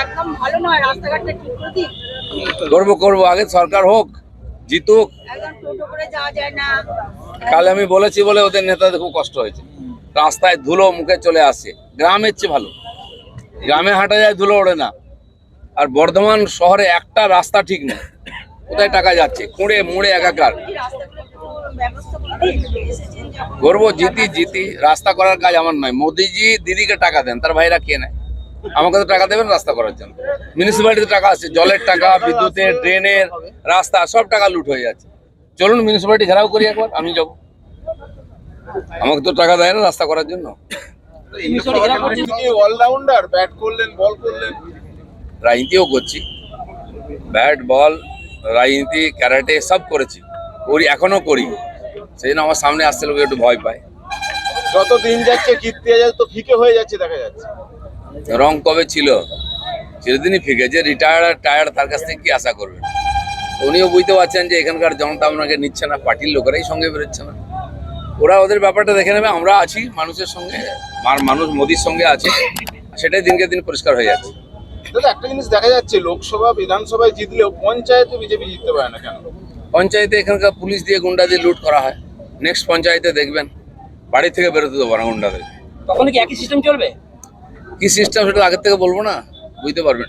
একদম ভালো নয়, রাস্তাঘাটটা ঠিক করে দিন। করবো আগে সরকার হোক, জিতুক। একদম টোটো করে যাওয়া যায় না। কাল আমি বলেছি বলে ওদের নেতাদের খুব কষ্ট হয়েছে, রাস্তায় ধুলো মুখে চলে আসে। গ্রামের চেয়ে ভালো, গ্রামে হাঁটা যায়, ধুলো ওড়ে না। আর বর্ধমান শহরে একটা রাস্তা ঠিক নেই, কোথায় টাকা যাচ্ছে, খুঁড়ে মুড়ে একাকার। রাস্তাগুলো একটু ব্যবস্থা করে দিন। এসেছেন যখন। করবো, জিতি। রাস্তা করার কাজ আমার নয়। মোদিজি দিদিকে টাকা দেন, তার ভাইরা কে নেয়? আমাকে তো টাকা দেবেন রাস্তা করার জন্য। মিউনিসিপ্যালিটিতে টাকা আছে, জলের টাকা, বিদ্যুতের, ড্রেনের, রাস্তা সব টাকা লুট হয়ে যাচ্ছে। চলুন মিউনিসিপ্যালিটি ঘেরাও করি একবার, আমি যাবো। আমাকে তো টাকা দেয় না রাস্তা করার জন্য। অলরাউন্ডার, ব্যাট করলেন, বল করলেন, রাজনীতিও করছি, ব্যাট বল, রাজনীতি, ক্যারাটে সব করেছি, এখনো করি। সেই জন্য আমার সামনে আসতে লোক একটু ভয় পায়। যত দিন যাচ্ছে কীর্তি যাচ্ছে তো ফিকে হয়ে যাচ্ছে দেখা যাচ্ছে। রং কবে ছিল? চিরদিনই ফিকে। যে রিটায়ার্ড আর টায়ার্ড তার কাছ থেকে কি আশা করবেন? উনিও বুঝতে পারছেন যে এখানকার জনতা আপনাকে নিচ্ছে না, পার্টির লোকেরাই সঙ্গে বেরোচ্ছে না। ওরা ওদের ব্যাপারটা দেখে নেবে, আমরা আছি মানুষের সঙ্গে, মানুষ মোদির সঙ্গে আছে, সেটাই দিনকে দিন পরিষ্কার হয়ে যাচ্ছে। দাদা একটা জিনিস দেখা যাচ্ছে, লোকসভা বিধানসভায় জিতলেও পঞ্চায়েতে বিজেপি জিততে পারে না কেন? পঞ্চায়েতে এখানকার পুলিশ দিয়ে গুন্ডা দিয়ে লুট করা হয়। নেক্সট পঞ্চায়েতে দেখবেন বাড়ি থেকে বেরোতে দেবো না গুন্ডাদের। তখন কি একই সিস্টেম চলবে? কি সিস্টেম সেটা আগের থেকে বলবো না, বুঝতে পারবেন।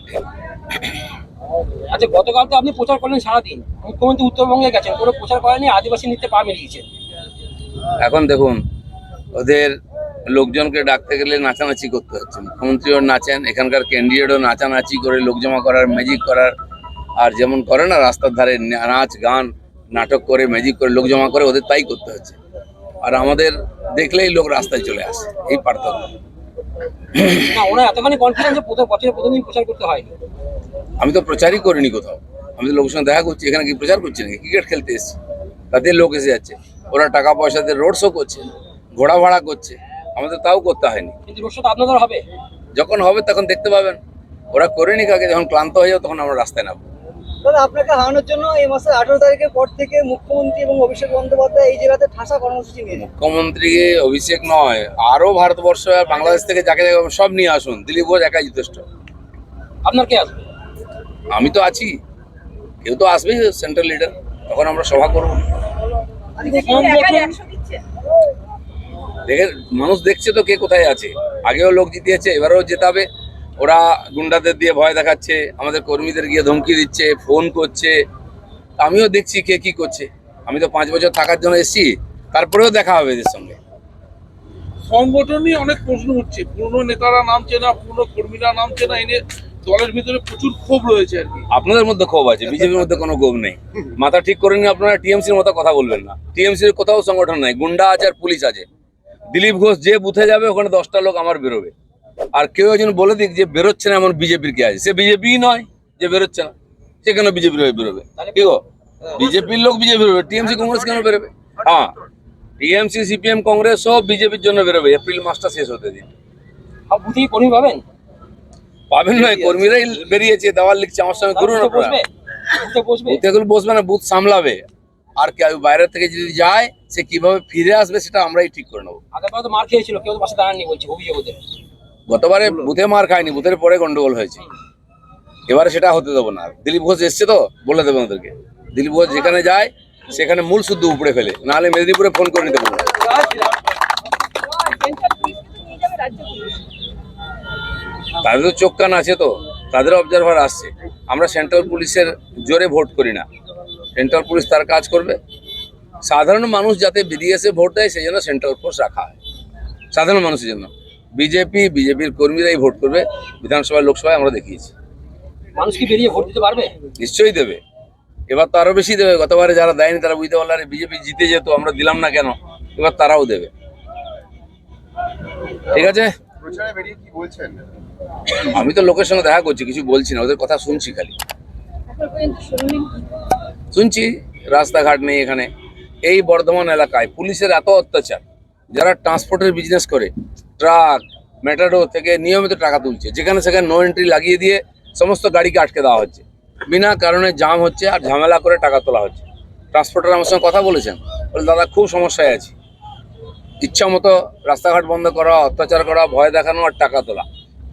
আচ্ছা, গতকাল তো আপনি প্রচার করলেন সারাদিন, মুখ্যমন্ত্রী উত্তরবঙ্গে গেছেন, কোনো প্রচার করেনি, আদিবাসী নৃত্যে পা মিলিয়েছে। এখন দেখুন, ওদের লোকজনকে ডাকতে গেলে নাচানাচি করতে হচ্ছে। মুখ্যমন্ত্রীও নাচেন, এখানকার ক্যান্ডিডেটও নাচানাচি করে লোক জমা করার, ম্যাজিক করার। আর যেমন করে না রাস্তার ধারে নাচ গান নাটক করে ম্যাজিক করে লোক জমা করে, ওদের তাই করতে হচ্ছে। আর আমাদের দেখলেই লোক রাস্তায় চলে আসে, এই পার্থক্য। না, ওরা এতখানি কনফিডেন্স যে বছরে প্রথম দিন প্রচার করতে হয়। আমি তো প্রচারই করিনি কোথাও, আমি তো লোকের সঙ্গে দেখা করছি। এখানে কি প্রচার করছি নাকি? ক্রিকেট খেলতে এসেছি, তাদের লোক এসে যাচ্ছে। ওরা টাকা পয়সাতে রোড শো করছে, ঘোড়া ভাড়া করছে, আমাদের তাও করতে হয়নি। কিন্তু রোড শো তো আপনাদের হবে। যখন হবে তখন দেখতে পাবেন। ওরা করেনি কাকে, যখন ক্লান্ত হয়ে যাবে তখন আমরা রাস্তায় নামবো। দাদা, আপনাকে হারানোর জন্য এই মাসের 18 তারিখের পর থেকে মুখ্যমন্ত্রী এবং অভিষেক বন্দ্যোপাধ্যায় এই জেলাতে ঠাসা কর্মসূচি নিয়েছে। মুখ্যমন্ত্রী অভিষেক নয়, আরো ভারতবর্ষ আর বাংলাদেশ থেকে যাকে সব নিয়ে আসুন, দিলীপ ঘোষ একাই যথেষ্ট। আপনার কে আসবে? আমি তো আছি, কেউ তো আসবেই, সেন্ট্রাল লিডার। তখন আমরা সভা করবো। একাই 100 দিচ্ছে। দেখে মানুষ দেখছে তো কে কোথায় আছে। আগেও লোক জিতিয়েছে, এবারেও জেতাবে। ওরা গুন্ডাদের দিয়ে ভয় দেখাচ্ছে, আমাদের কর্মীদের গিয়ে ধমকি দিচ্ছে, ফোন করছে। আমিও দেখছি কে কি করছে। আমি তো 5 বছর থাকার জন্য এসেছি, তারপরেও দেখা হবে এদের সঙ্গে। সংগঠন নিয়ে অনেক প্রশ্ন উঠছে, পুরনো নেতারা নামছে না, পুরনো কর্মীরা নামছে না, এনে দলের ভিতরে প্রচুর ক্ষোভ রয়েছে আর কি। আপনাদের মধ্যে ক্ষোভ আছে, বিজেপির মধ্যে কোনো ক্ষোভ নেই। মাথা ঠিক করে নিয়ে আপনারা টিএমসির মতো কথা বলবেন না। টিএমসির কোথাও সংগঠন নাই, গুন্ডা আছে আর পুলিশ আছে। দিলীপ ঘোষ যে বুথে যাবে ওখানে 10টা লোক আমার বেরোবে। আর কেউ একজন বলে দিক যে বেরোচ্ছে না এমন বিজেপির কে আছে, সে বিজেপি নয় যে বেরোচ্ছে না, সে কেন বিজেপির হয়ে বেরোবে? কি গো, বিজেপির লোক বিজেপি বেরোবে, টিএমসি কংগ্রেস কেন বেরোবে? হ্যাঁ, টিএমসি সিপিএম কংগ্রেস সব বিজেপির জন্য বেরোবে। এপ্রিল মাসটা শেষ হতে দিন। আর বুথেই কর্মী পাবেন? পাবেন নয়, কর্মীরাই বেরিয়েছে, দেওয়াল লিখছে, আমার সঙ্গে ঘুরুন আপনারা। বুথে বসবে? বুথেগুলো বসবে না, বুথ সামলাবে। আর কেউ বাইরে থেকে যদি যায়, সে কিভাবে ফিরে আসবে সেটা আমরাই ঠিক করে নেবো। আগেরবার তো মার খেয়েছিল, কেউ তো পাশে দাঁড়াননি বলছে, অভিযোগ ওদের। গতবারে বুথে মার খায়নি, বুথের পরে গন্ডগোল হয়েছে। এবারে সেটা হতে দেবো না। দিলীপ ঘোষ এসছে তো, বলে দেবেন ওদেরকে। দিলীপ ঘোষ যেখানে যায় সেখানে মূল শুদ্ধ উপড়ে ফেলে, নাহলে মেদিনীপুরে ফোন করে নিতে বলবো। সেন্ট্রাল পুলিশ কিন্তু নিয়ে যাবে রাজ্য পুলিশ। তাদের তো চোখ কান আছে, তো তাদের অবজারভার আসছে। আমরা সেন্ট্রাল পুলিশের জোরে ভোট করি না, সেন্ট্রাল পুলিশ তার কাজ করবে। সাধারণ মানুষ যাতে বেরিয়ে এসে ভোট দেয় সেই জন্য সেন্ট্রাল ফোর্স রাখা হয়, সাধারণ মানুষের জন্য। বিজেপির কর্মীরাই ভোট করবে। বিধানসভায়, লোকসভায় আমরা দেখিয়েছি। মানুষ কি বেরিয়ে ভোট দিতে পারবে? নিশ্চয়ই দেবে, এবার তো আরো বেশি দেবে। গতবারে যারা দেয়নি তারা বুঝতে পারলো আরে বিজেপি জিতে যেত, আমরা দিলাম না কেন, এবার তারাও দেবে। ঠিক আছে, প্রচারে বেরিয়ে কি বলছেন? আমি তো লোকের সঙ্গে দেখা করছি, কিছু বলছি না, ওদের কথা শুনছি খালি। এখন পর্যন্ত শুনলেন কি? শুনছি রাস্তাঘাট নেই এখানে। এই বর্ধমান এলাকায় পুলিশের এত অত্যাচার, যারা ট্রান্সপোর্টের বিজনেস করে, ট্রাক ম্যাটাডোর থেকে নিয়মিত টাকা তুলছে, যেখানে সেখানে নো এন্ট্রি লাগিয়ে দিয়ে সমস্ত গাড়িকে আটকে দেওয়া হচ্ছে, বিনা কারণে জাম হচ্ছে আর ঝামেলা করে টাকা তোলা হচ্ছে। ট্রান্সপোর্টার আমার সঙ্গে কথা বলেছেন, বলে দাদা খুব সমস্যায় আছি, ইচ্ছা মতো রাস্তাঘাট বন্ধ করা, অত্যাচার করা, ভয় দেখানো আর টাকা তোলা।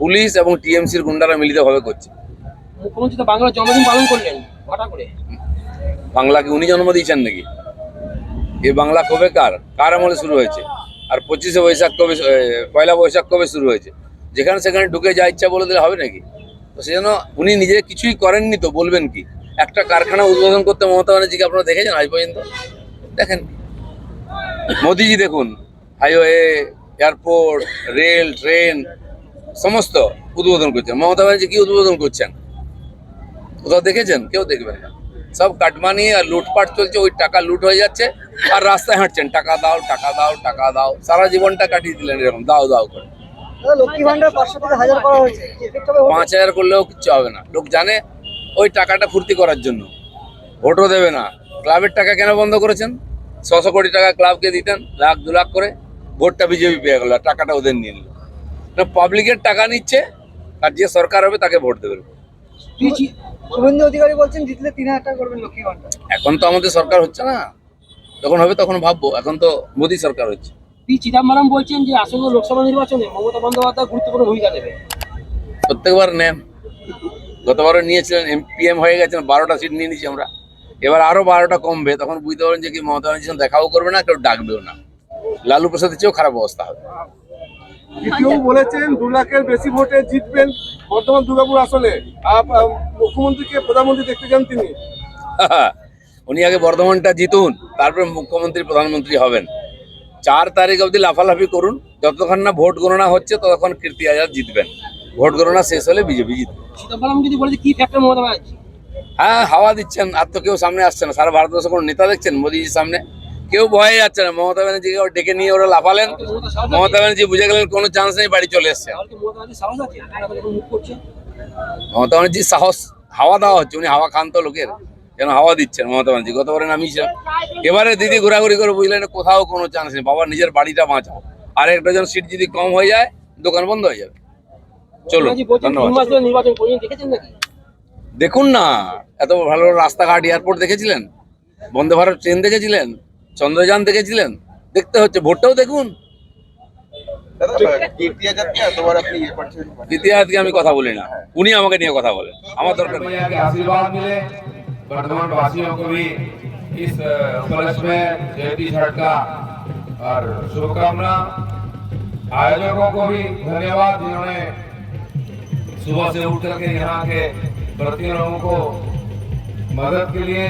পুলিশ এবং টিএমসির গুন্ডারা মিলিতভাবে করছে। মুখ্যমন্ত্রী তো বাংলার জন্মদিন পালন করলেন হঠাৎ করে। বাংলাকে উনি জন্ম দিয়েছেন নাকি? এই বাংলা কবে কার আমলে শুরু হয়েছে? আর 25শে বৈশাখ কবে, পয়লা বৈশাখ কবে শুরু হয়েছে? যেখানে সেখানে ঢুকে যা ইচ্ছা বলে দিলে হবে নাকি? তো সেজন্য উনি নিজে কিছুই করেননি, তো বলবেন কি? একটা কারখানা উদ্বোধন করতে মমতা ব্যানার্জিকে আপনারা দেখেছেন আজ পর্যন্ত? দেখেন। মোদিজি দেখুন, হাইওয়ে, এয়ারপোর্ট, রেল, ট্রেন সমস্ত উদ্বোধন করছেন। মমতা ব্যানার্জি কি উদ্বোধন করছেন? কোথাও দেখেছেন? কেউ দেখবেন না। সব কাটমানি আর লুটপাট চলছে, ওই টাকা লুট হয়ে যাচ্ছে আর রাস্তায় হাঁটছেন, টাকা দাও টাকা দাও টাকা দাও, সারা জীবনটা কাটিয়ে দিলেন এরকম দাও দাও করে। দাদা, লক্ষ্মী ভান্ডার 500 থেকে 1000 করা হয়েছে, কি effect হবে? 5000 করলেও কিচ্ছু হবে না। লোক জানে ওই টাকাটা ফুর্তি করার জন্য, ভোটও দেবে না। ক্লাবের টাকা কেন বন্ধ করেছেন? 600 কোটি টাকা ক্লাবকে দিতেন, 1,00,000 2 লাখ করে, ভোটটা বিজেপি পেয়ে গেল, টাকাটা ওদের নিয়ে নিল। না, পাবলিকের টাকা নিচ্ছে আর যে সরকার হবে তাকে ভোট দেবে। শুভেন্দু অধিকারী বলছেন জিতলে 3000 টাকা করবেন লক্ষ্মী ভান্ডার। এখন তো আমাদের সরকার হচ্ছে না, যখন হবে তখন ভাববো। এখন তো মোদী সরকার হচ্ছে। পি চিদম্বরম বলছেন যে আসন্ন লোকসভা নির্বাচনে মমতা বন্দ্যোপাধ্যায় গুরুত্বপূর্ণ ভূমিকা দেবে। প্রত্যেকবার নেন, গতবারও নিয়েছিলেন, এমপিএম হয়ে গেছেন, 12টা সিট নিয়ে নিয়েছি আমরা। এবার আরো 12টা কমবে, তখন বুঝতে পারেন যে কি মমতা ব্যানার্জির সঙ্গে দেখাও করবে না, কেউ ডাকবেও না। লালু প্রসাদের চেয়েও খারাপ অবস্থা হবে। কেউ বলেছেন 2 লাখের বেশি ভোটে জিতবেন বর্তমান দুর্গাপুর আসনে। মুখ্যমন্ত্রীকে প্রধানমন্ত্রী দেখতে চান তিনি। উনি আগে বর্ধমানটা জিতুন, তারপরে মুখ্যমন্ত্রী প্রধানমন্ত্রী হবেন। 4 তারিখ অবধি লাফালাফি করুন, যতক্ষণ না ভোট গণনা হচ্ছে ততক্ষণ কীর্তি আজাদ জিতবেন। ভোট গণনা শেষ হলে বিজেপি জিতবে। চিদম্বরম যদি বলে যে কি ফ্যাক্টর মমতা ব্যানার্জি? হ্যাঁ, হাওয়া দিচ্ছেন, আর তো কেউ সামনে আসছে না। সারা ভারতবর্ষে কোনো নেতা দেখছেন মোদিজির সামনে? কেউ ভয়ে যাচ্ছে না। মমতা ব্যানার্জিকে ডেকে নিয়ে ওরা লাফালেন, মমতা ব্যানার্জি বুঝে গেলেন কোনো চান্স নেই, বাড়ি চলে এসছেন। তাহলে কি মমতা ব্যানার্জি সাহস আছে আপনারা যখন মুখ করছে? মমতা ব্যানার্জির সাহস, হাওয়া দেওয়া হচ্ছে। উনি হাওয়া খান তো লোকের, যেন হাওয়া দিচ্ছেন মমতা ব্যানার্জি। গতবারে নামিয়েছেন, এবারে দিদি ঘোরাঘুরি করে বুঝলেন কোথাও কোনো চান্স নেই। বাবার নিজের বাড়িটা বাঁচাও, আর 1 ডজন সিট যদি কম হয়ে যায় দোকান বন্ধ হয়ে যাবে। চলুন, ব্যানার্জি বলছেন 3 ধন্যবাদ। মাস ধরে নির্বাচন করিয়ে দেখেছেন নাকি? দেখুন না, এত ভালো রাস্তাঘাট, এয়ারপোর্ট দেখেছিলেন? বন্দে ভারত ট্রেন দেখেছিলেন? চন্দ্রযান দেখেছিলেন? দেখতে হচ্ছে, ভোটটাও দেখুন। ইতিহাসকে আমি কথা বলি না, উনি আমাকে নিয়ে কথা বলেন, আমার দরকার নেই। के आशीर्वाद मिले वर्धमान वासियों को भी इस उपलक्ष्य में जयंती छठ का और शुभकामना। आयोजकों को भी धन्यवाद जिन्होंने सुबह से उठ करके यहाँ के व्रतियों लोगों को मदद के लिए,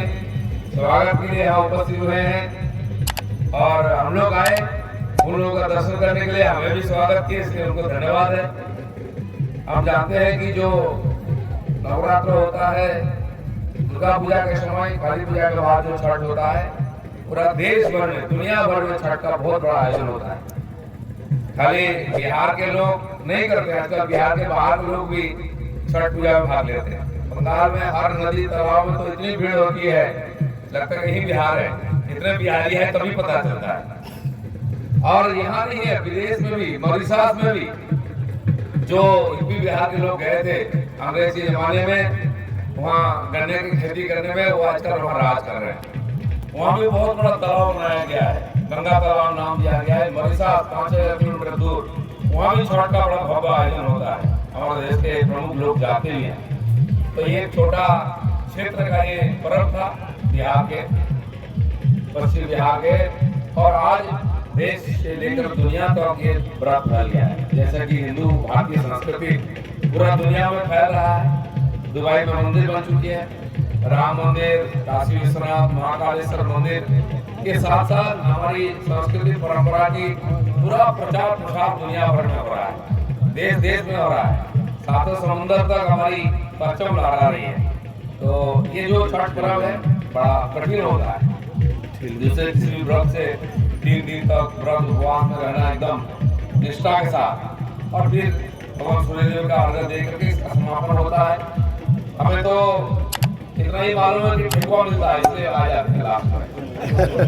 स्वागत के लिए यहाँ उपस्थित हुए हैं। और हम लोग आए उन लोगों का दर्शन करने के लिए, हमें भी स्वागत किए, इसलिए उनको धन्यवाद है। हम जानते हैं कि जो नवरात्र होता है, दुर्गा पूजा के समय, काली पूजा के बाद जो छठ होता है, पूरा देश भर में, दुनिया भर में छठ का बहुत बड़ा आयोजन होता है। खाली बिहार के लोग नहीं करते, आजकल बिहार के बाहर के लोग भी छठ पूजा में भाग लेते हैं। बंगाल में हर नदी तालाब में तो इतनी भीड़ होती है, लगता है यही बिहार है। इतने बिहारी है तभी पता चलता है। और यहाँ नहीं है, विदेश में भी, मॉरिशस में भी जो यूपी बिहार के लोग गए थे अंग्रेज के जमाने में, वहाँ गन्ने की खेती करने में, वो आजकल वहाँ राज कर रहे हैं। वहाँ भी बहुत बड़ा तालाब बनाया गया है, गंगा तालाब नाम दिया गया है। मॉरिशस 5000 किलोमीटर दूर, वहाँ भी छठ का बड़ा भव्य आयोजन होता है। हमारे देश के प्रमुख लोग जाते भी हैं। तो ये छोटा क्षेत्र का ये पर्व था बिहार के, पश्चिम बिहार के, और आज देश से लेकर दुनिया तक ये बड़ा फैल गया है। जैसे कि हिंदू भारतीय संस्कृति पूरा दुनिया में फैल रहा है। दुबई में मंदिर बन चुकी है, राम मंदिर, काशी विश्वनाथ, महाकालेश्वर मंदिर के साथ साथ हमारी संस्कृति परंपरा की पूरा प्रचार प्रसार दुनिया भर में हो रहा है, देश देश में हो रहा है। सातों समुद्र तक हमारी परचम लहरा रही है। तो ये जो छठ पर्व है बड़ा कठिन होता है। दूसरे किसी भी व्रत से 3 दिन तक व्रत उपवास में रहना एकदम निष्ठा के साथ, और फिर भगवान सूर्यदेव का अर्घ्य दे करके इसका समापन होता है। हमें तो इतना ही मालूम है कि ठेकुआ मिलता है, इसलिए आ जाते हैं लास्ट में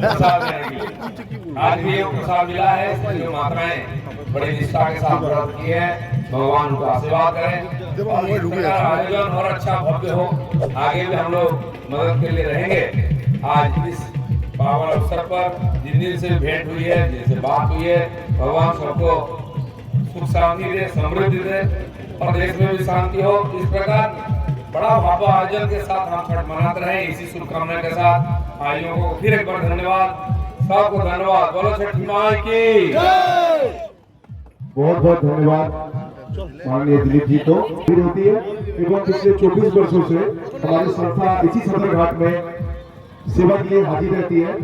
प्रसाद लेने के लिए। आज भी एक प्रसाद मिला है, इसमें जो मात्राएं बड़ी निष्ठा के साथ व्रत किए हैं, भगवान उनको आशीर्वाद करें और इस प्रकार आयोजन और अच्छा भव्य हो। आगे भी हम लोग मदद के लिए रहेंगे। आज इस पावन अवसर पर जिन दिन से भेंट हुई है, जिनसे बात हुई है, भगवान सबको सुख शांति दे, समृद्धि दे प्रदेश में भी शांति हो। इस प्रकार बड़ा भाव आयोजन के साथ हम छठ मनाते रहे, इसी शुभकामना के साथ आयोजकों को फिर एक बार धन्यवाद, सबको धन्यवाद। बोलो छठ माई की। बहुत बहुत धन्यवाद माननीय दिलीप जी को। फिर होती है एवं पिछले 24 वर्षों से हमारी संस्था इसी सदर घाट में सेवा के लिए हाजिर रहती है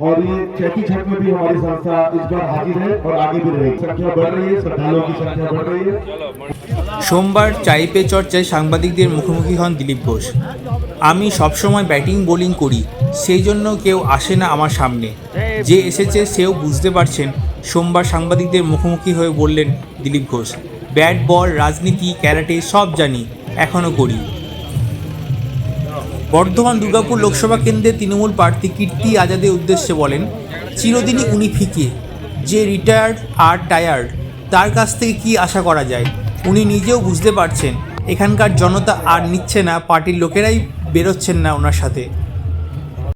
और ये चैती छठ में भी हमारी संस्था इस बार हाजिर है और आगे भी रहेगी। संख्या बढ़ रही है, श्रद्धालुओं की संख्या बढ़ रही है। সোমবার চাই পে চর্চায় সাংবাদিকদের মুখোমুখি হন দিলীপ ঘোষ। আমি সবসময় ব্যাটিং বোলিং করি, সেই জন্য কেউ আসে না আমার সামনে। যে এসেছে সেও বুঝতে পারছেন। সোমবার সাংবাদিকদের মুখোমুখি হয়ে বললেন দিলীপ ঘোষ, ব্যাট বল রাজনীতি ক্যারাটে সব জানি, এখনও করি। বর্ধমান দুর্গাপুর লোকসভা কেন্দ্রে তৃণমূল প্রার্থী কীর্তি আজাদের উদ্দেশ্যে বলেন, চিরদিনই উনি ফিকে, যে রিটায়ার্ড আর টায়ার্ড তার কাছ থেকে কী আশা করা যায়। উনি নিজেও বুঝতে পারছেন এখানকার জনতা আর নিচ্ছে না, পার্টির লোকেরাই বেরোচ্ছেন না ওনার সাথে।